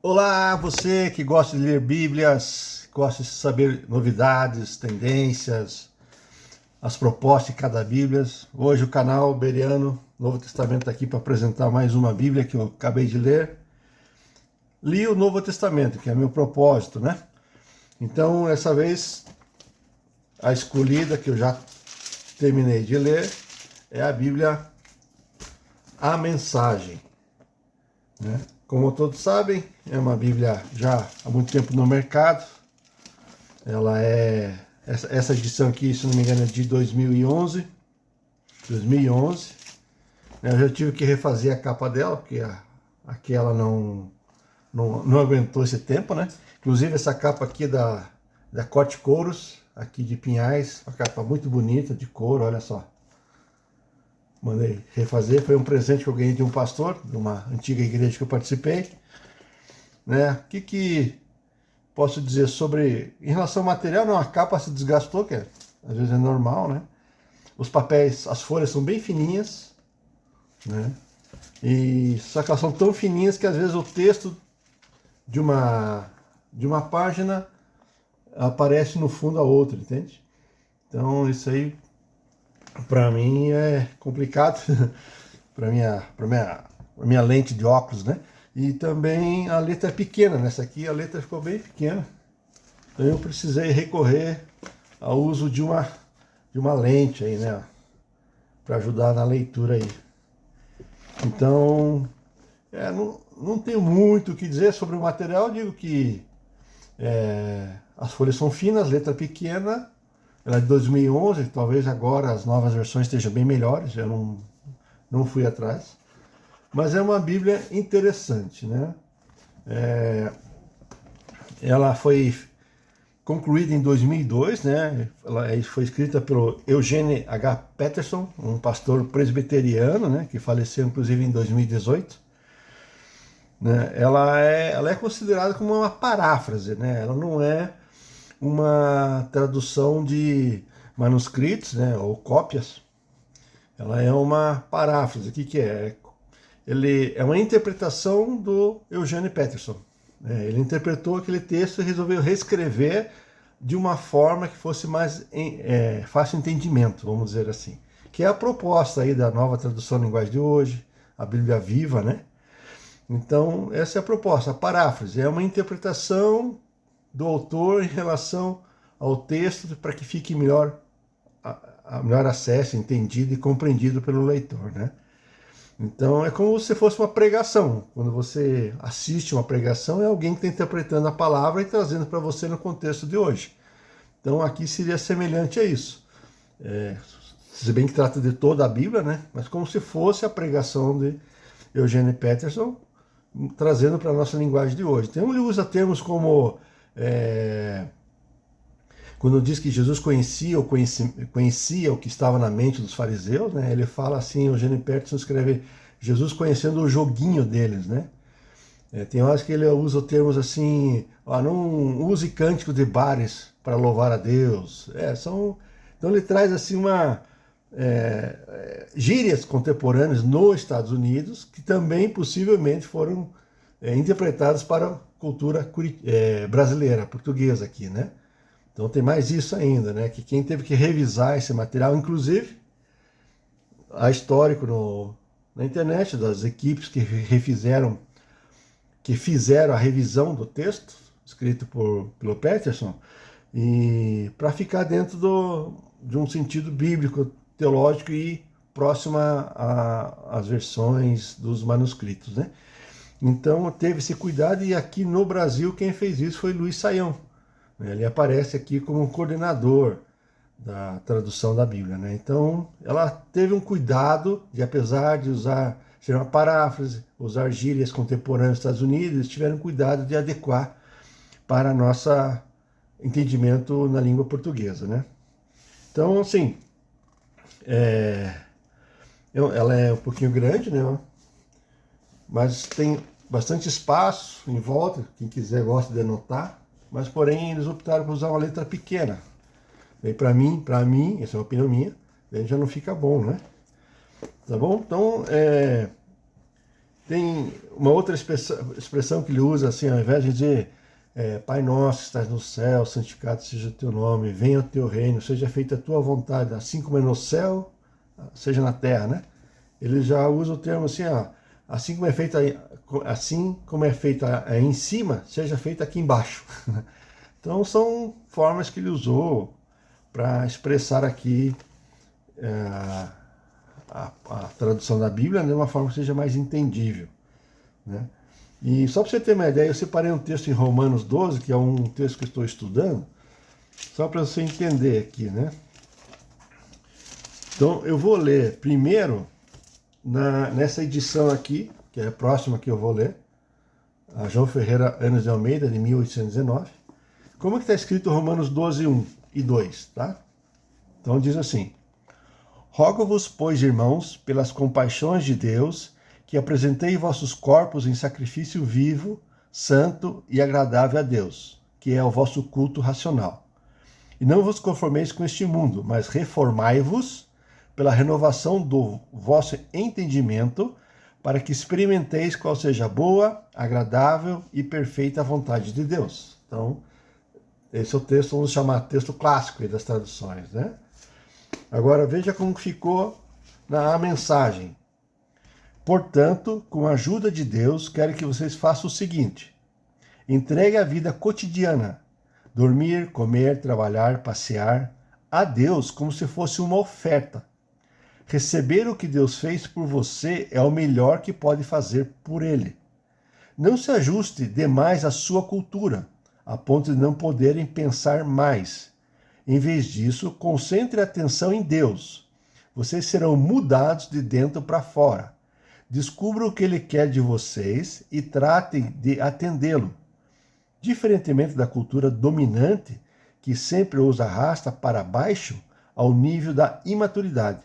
Olá, você que gosta de ler Bíblias, gosta de saber novidades, tendências, as propostas de cada Bíblia. Hoje o canal Bereano Novo Testamento está aqui para apresentar mais uma Bíblia que eu acabei de ler. Li o Novo Testamento, que é meu propósito, né? Então, essa vez, a escolhida que eu já terminei de ler é a Bíblia A Mensagem, né? Como todos sabem, é uma Bíblia já há muito tempo no mercado. Ela é... Essa edição aqui, se não me engano, é de 2011. Eu já tive que refazer a capa dela, porque aquela não aguentou esse tempo, né? Inclusive essa capa aqui da Corte Couros, aqui de Pinhais, uma capa muito bonita, de couro, olha só. Mandei refazer, foi um presente que eu ganhei de um pastor, de uma antiga igreja que eu participei. Né? O que posso dizer sobre... Em relação ao material, não, a capa se desgastou, que às vezes é normal, né? Os papéis, as folhas são bem fininhas, né? Só que elas são tão fininhas que às vezes o texto de uma página aparece no fundo a outra, entende? Então isso aí para mim é complicado para minha lente de óculos, né? E também a letra é pequena, nessa aqui a letra ficou bem pequena. Então eu precisei recorrer ao uso de uma lente aí, né? Para ajudar na leitura aí. Então, não tenho muito o que dizer sobre o material. Digo que as folhas são finas, letra pequena. Ela é de 2011, talvez agora as novas versões estejam bem melhores. Eu não fui atrás. Mas é uma Bíblia interessante, né? Ela foi concluída em 2002, né? Ela foi escrita pelo Eugene H. Peterson, um pastor presbiteriano, né? Que faleceu inclusive em 2018. Né? Ela é considerada como uma paráfrase, né? Ela não é uma tradução de manuscritos, né? Ou cópias. Ela é uma paráfrase. O que é? Ele é uma interpretação do Eugene Peterson. Ele interpretou aquele texto e resolveu reescrever de uma forma que fosse mais fácil entendimento, vamos dizer assim. Que é a proposta aí da nova tradução da linguagem de hoje, a Bíblia Viva, né? Então, essa é a proposta. A paráfrase é uma interpretação do autor em relação ao texto para que fique melhor acesso, entendido e compreendido pelo leitor, né? Então é como se fosse uma pregação. Quando você assiste uma pregação, é alguém que está interpretando a palavra e trazendo para você no contexto de hoje. Então aqui seria semelhante a isso. Se bem que trata de toda a Bíblia, né? Mas como se fosse a pregação de Eugene Peterson, trazendo para a nossa linguagem de hoje. Então ele usa termos como... quando diz que Jesus conhecia o que estava na mente dos fariseus, né? Ele fala assim, Eugene Peterson escreve, Jesus conhecendo o joguinho deles, né? Tem horas que ele usa termos assim, não use cânticos de bares para louvar a Deus. Então ele traz assim gírias contemporâneas nos Estados Unidos que também possivelmente foram interpretadas para a cultura brasileira, portuguesa aqui, né? Então tem mais isso ainda, né? Que quem teve que revisar esse material, inclusive, há histórico na internet das equipes que fizeram a revisão do texto, escrito pelo Peterson, e para ficar dentro de um sentido bíblico, teológico e próximo às versões dos manuscritos, né? Então teve esse cuidado, e aqui no Brasil quem fez isso foi Luiz Saião. Ele aparece aqui como coordenador da tradução da Bíblia, né? Então, ela teve um cuidado de, apesar de ser uma paráfrase, usar gírias contemporâneas dos Estados Unidos, eles tiveram cuidado de adequar para nosso entendimento na língua portuguesa, né? Então, assim, ela é um pouquinho grande, né? Mas tem bastante espaço em volta, quem quiser gosta de anotar. Mas, porém, eles optaram por usar uma letra pequena. Daí, para mim, essa é uma opinião minha, daí já não fica bom, né? Tá bom? Então, Tem uma outra expressão que ele usa, assim, ao invés de dizer Pai nosso que estás no céu, santificado seja o teu nome, venha o teu reino, seja feita a tua vontade, assim como é no céu, seja na terra, né? Ele já usa o termo assim, ó, assim como é feita em cima, seja feita aqui embaixo. Então são formas que ele usou para expressar aqui a tradução da Bíblia de uma forma que seja mais entendível, né? E só para você ter uma ideia, eu separei um texto em Romanos 12, que é um texto que eu estou estudando, só para você entender aqui, né? Então eu vou ler primeiro nessa edição aqui, que é a próxima que eu vou ler, a João Ferreira Anos de Almeida, de 1819. Como é que está escrito Romanos 12, 1 e 2, tá? Então diz assim: Rogo-vos, pois, irmãos, pelas compaixões de Deus, que apresentei vossos corpos em sacrifício vivo, santo e agradável a Deus, que é o vosso culto racional. E não vos conformeis com este mundo, mas reformai-vos pela renovação do vosso entendimento, para que experimenteis qual seja a boa, agradável e perfeita vontade de Deus. Então, esse é o texto, vamos chamar texto clássico das traduções, né? Agora veja como ficou na mensagem. Portanto, com a ajuda de Deus, quero que vocês façam o seguinte: entregue a vida cotidiana, dormir, comer, trabalhar, passear, a Deus como se fosse uma oferta. Receber o que Deus fez por você é o melhor que pode fazer por Ele. Não se ajuste demais à sua cultura, a ponto de não poderem pensar mais. Em vez disso, concentre a atenção em Deus. Vocês serão mudados de dentro para fora. Descubram o que Ele quer de vocês e tratem de atendê-lo. Diferentemente da cultura dominante, que sempre os arrasta para baixo ao nível da imaturidade.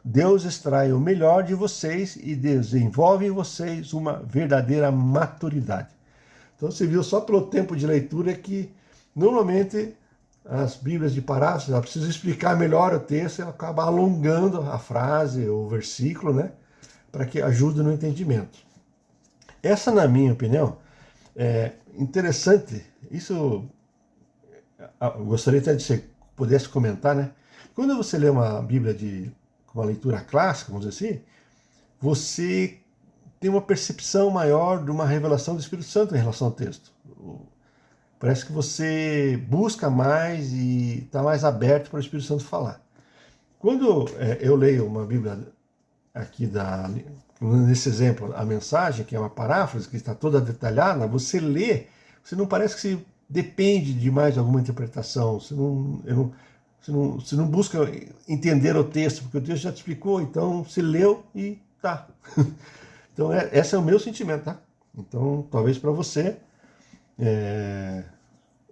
Deus extrai o melhor de vocês e desenvolve em vocês uma verdadeira maturidade. Então você viu só pelo tempo de leitura que normalmente as Bíblias de parábolas, ela precisa explicar melhor o texto, ela acaba alongando a frase, o versículo, né, para que ajude no entendimento. Essa, na minha opinião, é interessante. Isso eu gostaria até de você pudesse comentar, né? Quando você lê uma Bíblia de uma leitura clássica, vamos dizer assim, você tem uma percepção maior de uma revelação do Espírito Santo em relação ao texto. Parece que você busca mais e está mais aberto para o Espírito Santo falar. Quando eu leio uma Bíblia aqui, nesse exemplo, a mensagem, que é uma paráfrase, que está toda detalhada, você lê, você não parece que você depende de mais alguma interpretação, você não busca entender o texto, porque o texto já te explicou, então você leu e tá. Então esse é o meu sentimento, tá? Então talvez para você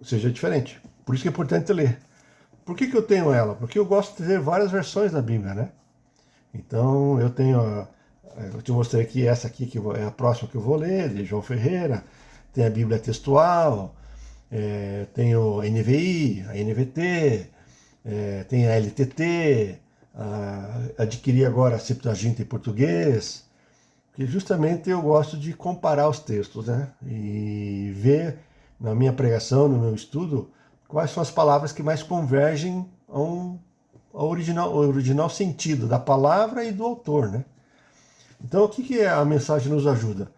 seja diferente. Por isso que é importante ler. Por que eu tenho ela? Porque eu gosto de ter várias versões da Bíblia, né? Então eu tenho, eu te mostrei aqui essa aqui, que é a próxima que eu vou ler, de João Ferreira, tem a Bíblia textual, tem o NVI, a NVT, tem a LTT, adquiri agora a Septuaginta em português, que justamente eu gosto de comparar os textos, né? E ver na minha pregação, no meu estudo, quais são as palavras que mais convergem ao original sentido da palavra e do autor, né? Então, o que a mensagem nos ajuda?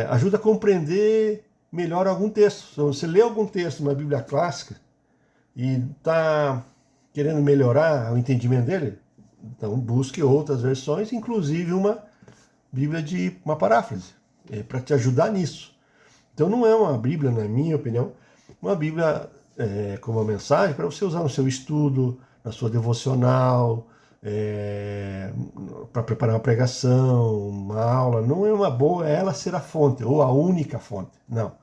Ajuda a compreender melhor algum texto. Se você lê algum texto na Bíblia clássica e está querendo melhorar o entendimento dele, então busque outras versões, inclusive uma Bíblia de uma paráfrase, para te ajudar nisso. Então não é uma Bíblia, na minha opinião, uma Bíblia com uma mensagem para você usar no seu estudo, na sua devocional, para preparar uma pregação, uma aula. Não é uma boa ela ser a fonte, ou a única fonte. Não.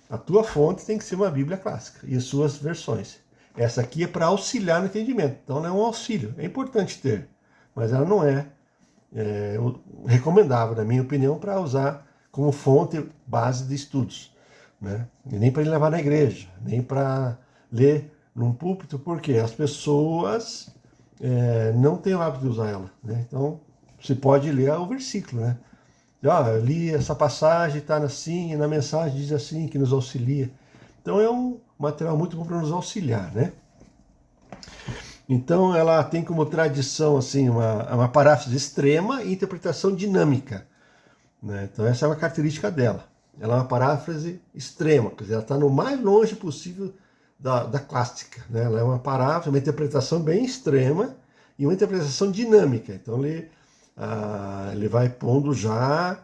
A tua fonte tem que ser uma Bíblia clássica e as suas versões. Essa aqui é para auxiliar no entendimento. Então não é um auxílio. É importante ter, mas ela não é recomendável, na minha opinião, para usar como fonte base de estudos, né? E nem para ele levar na igreja, nem para ler num púlpito, porque as pessoas não têm o hábito de usar ela, né? Então você pode ler o versículo, né? Eu li essa passagem, está assim, e na mensagem diz assim, que nos auxilia. Então é um material muito bom para nos auxiliar, né? Então ela tem como tradição assim uma paráfrase extrema e interpretação dinâmica, né? Então essa é uma característica dela. Ela é uma paráfrase extrema, quer dizer, ela está no mais longe possível da clássica, né? Ela é uma paráfrase, uma interpretação bem extrema e uma interpretação dinâmica. Então ele vai pondo já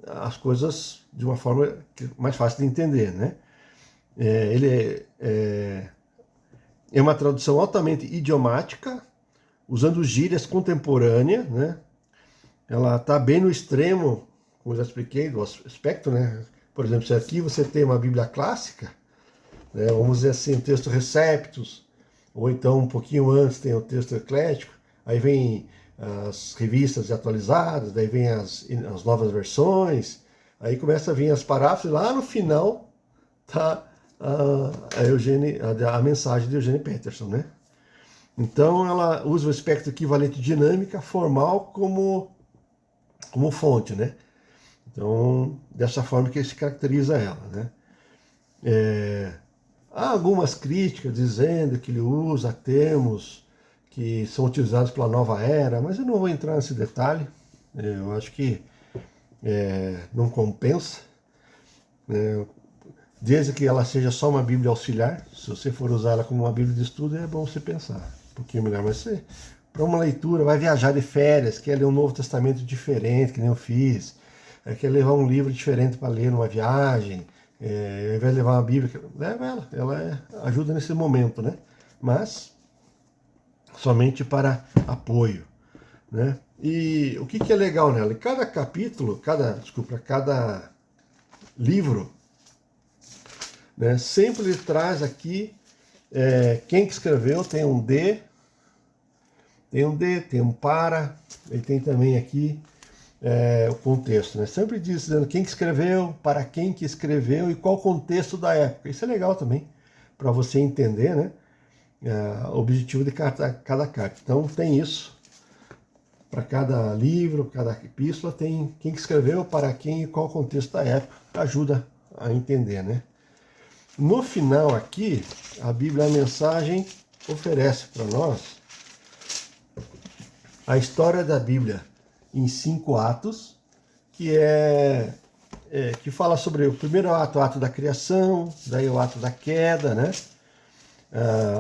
as coisas de uma forma mais fácil de entender, né? É uma tradução altamente idiomática, usando gírias contemporâneas, né? Ela está bem no extremo, como eu já expliquei, do aspecto, né? Por exemplo, se aqui você tem uma Bíblia clássica, né? Vamos dizer assim, o texto Receptus, ou então um pouquinho antes tem o texto eclético, aí vem as revistas atualizadas, daí vem as novas versões, aí começa a vir as paráfrases, lá no final tá a mensagem de Eugene Peterson, né? Então ela usa o espectro equivalente dinâmica formal como fonte, né? Então, dessa forma que se caracteriza ela, né? Há algumas críticas dizendo que ele usa termos que são utilizados pela nova era, mas eu não vou entrar nesse detalhe. Eu acho que não compensa, né? Desde que ela seja só uma Bíblia auxiliar. Se você for usar ela como uma Bíblia de estudo, é bom você pensar um pouquinho melhor. Mas você, para uma leitura, vai viajar de férias, quer ler um Novo Testamento diferente, que nem eu fiz, quer levar um livro diferente para ler numa viagem, ao invés de levar uma Bíblia, leva ela ajuda nesse momento, né? Mas somente para apoio, né? E o que é legal nela? Cada capítulo, cada livro, né, sempre ele traz aqui quem que escreveu, tem um D, tem um para, e tem também aqui o contexto, né? Sempre dizendo quem que escreveu, para quem que escreveu e qual o contexto da época. Isso é legal também, para você entender, né? O objetivo de cada carta. Então tem isso. Para cada livro, cada epístola, tem quem que escreveu, para quem e qual o contexto da época. Ajuda a entender, né? No final aqui, a Bíblia, a mensagem, oferece para nós a história da Bíblia em 5 atos, que fala sobre o primeiro ato, o ato da criação, daí o ato da queda, né?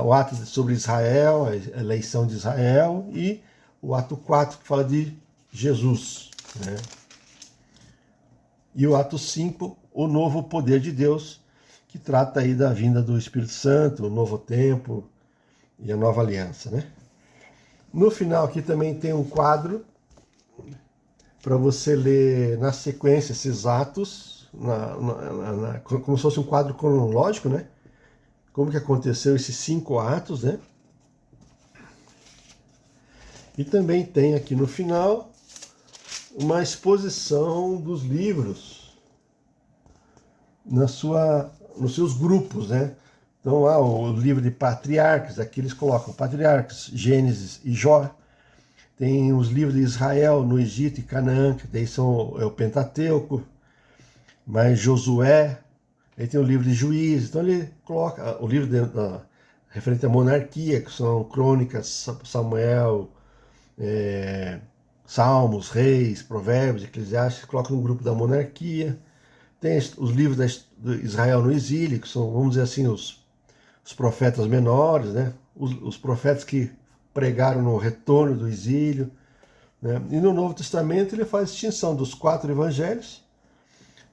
O ato sobre Israel, a eleição de Israel, e o ato 4, que fala de Jesus, né? E o ato 5, o novo poder de Deus, que trata aí da vinda do Espírito Santo, o novo tempo e a nova aliança, né? No final aqui também tem um quadro para você ler na sequência esses atos, como se fosse um quadro cronológico, né? Como que aconteceu esses 5 atos, né? E também tem aqui no final uma exposição dos livros nos seus grupos, né? Então, o livro de Patriarcas, aqui eles colocam Patriarcas, Gênesis e Jó. Tem os livros de Israel no Egito e Canaã, que daí é o Pentateuco, mas Josué, aí tem o livro de Juízes. Então ele coloca o livro referente à monarquia, que são Crônicas, Samuel, Salmos, Reis, Provérbios, Eclesiastes, coloca no grupo da monarquia. Tem os livros de Israel no exílio, que são, vamos dizer assim, os profetas menores, né? Os profetas que pregaram no retorno do exílio, né? E no Novo Testamento ele faz distinção dos 4 evangelhos,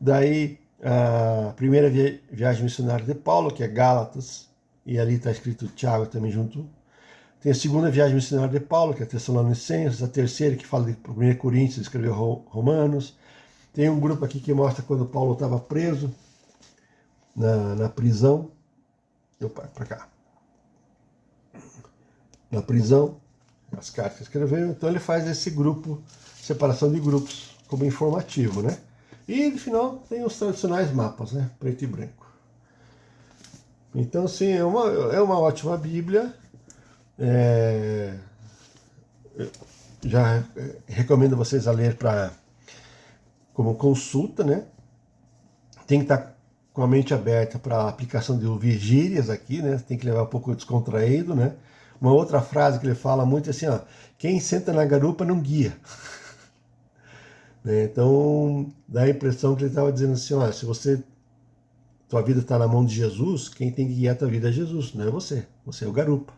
daí a primeira viagem missionária de Paulo, que é Gálatas, e ali está escrito Tiago também junto. Tem a segunda viagem missionária de Paulo, que é Tessalonicenses, a terceira que fala de 1 Coríntios, escreveu Romanos. Tem um grupo aqui que mostra quando Paulo estava preso na prisão. Para cá. Na prisão, as cartas que escreveu. Então ele faz esse grupo, separação de grupos, como informativo, né? E no final tem os tradicionais mapas, né? Preto e branco. Então, sim, é uma ótima Bíblia. Já recomendo vocês a ler para como consulta, né? Tem que estar com a mente aberta para a aplicação de ouvir gírias aqui, né? Tem que levar um pouco descontraído, né? Uma outra frase que ele fala muito é assim, ó, quem senta na garupa não guia. Né? Então, dá a impressão que ele estava dizendo assim, ó, se tua vida está na mão de Jesus, quem tem que guiar a tua vida é Jesus, não é você. Você é o garupa.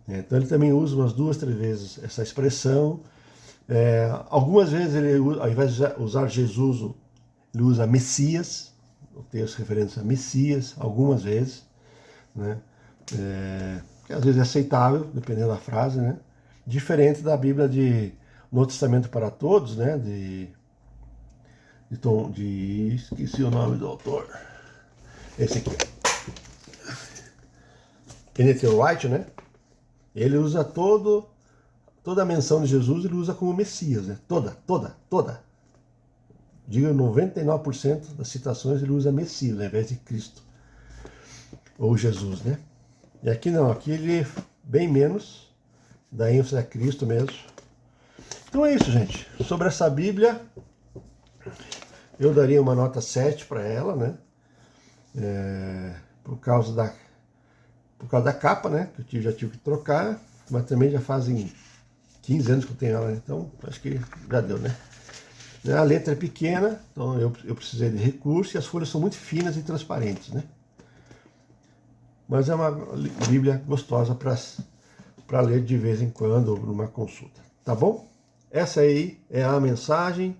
Então ele também usa umas 2, 3 vezes essa expressão. Algumas vezes ele, ao invés de usar Jesus, ele usa Messias, o texto referente a Messias, algumas vezes, né? Que às vezes é aceitável, dependendo da frase, né? Diferente da Bíblia de Novo Testamento para Todos, né? Esqueci o nome do autor. Esse aqui. Kenneth Wright, né? Ele usa toda a menção de Jesus, ele usa como Messias, né? Toda. Diga 99% das citações ele usa Messias, ao invés de Cristo. Ou Jesus, né? E aqui não, aqui ele bem menos, dá ênfase a Cristo mesmo. Então é isso, gente. Sobre essa Bíblia, eu daria uma nota 7 para ela, né? Por causa da capa, né? Que eu já tive que trocar, mas também já fazem 15 anos que eu tenho ela, né? Então acho que já deu, né? A letra é pequena, então eu precisei de recurso e as folhas são muito finas e transparentes, né? Mas é uma Bíblia gostosa para ler de vez em quando numa consulta, tá bom? Essa aí é a mensagem.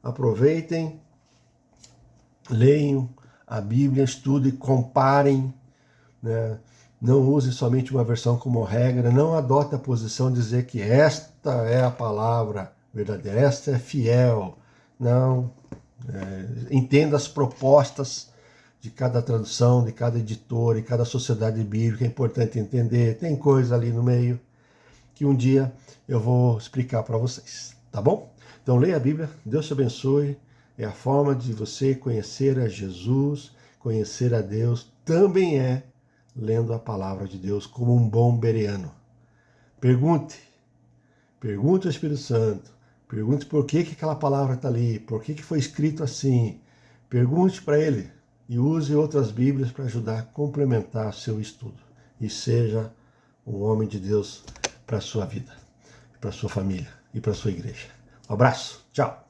Aproveitem, leiam a Bíblia, estudem, comparem, né? Não use somente uma versão como regra, não adote a posição de dizer que esta é a palavra verdadeira, esta é fiel. Não, entenda as propostas de cada tradução, de cada editor, de cada sociedade bíblica, é importante entender, tem coisa ali no meio que um dia eu vou explicar para vocês, tá bom? Então leia a Bíblia, Deus te abençoe, é a forma de você conhecer a Jesus, conhecer a Deus, também é lendo a palavra de Deus como um bom bereano. Pergunte ao Espírito Santo, pergunte por que aquela palavra está ali, por que foi escrito assim, pergunte para ele e use outras Bíblias para ajudar a complementar seu estudo e seja um homem de Deus para a sua vida, para a sua família e para a sua igreja. Um abraço, tchau!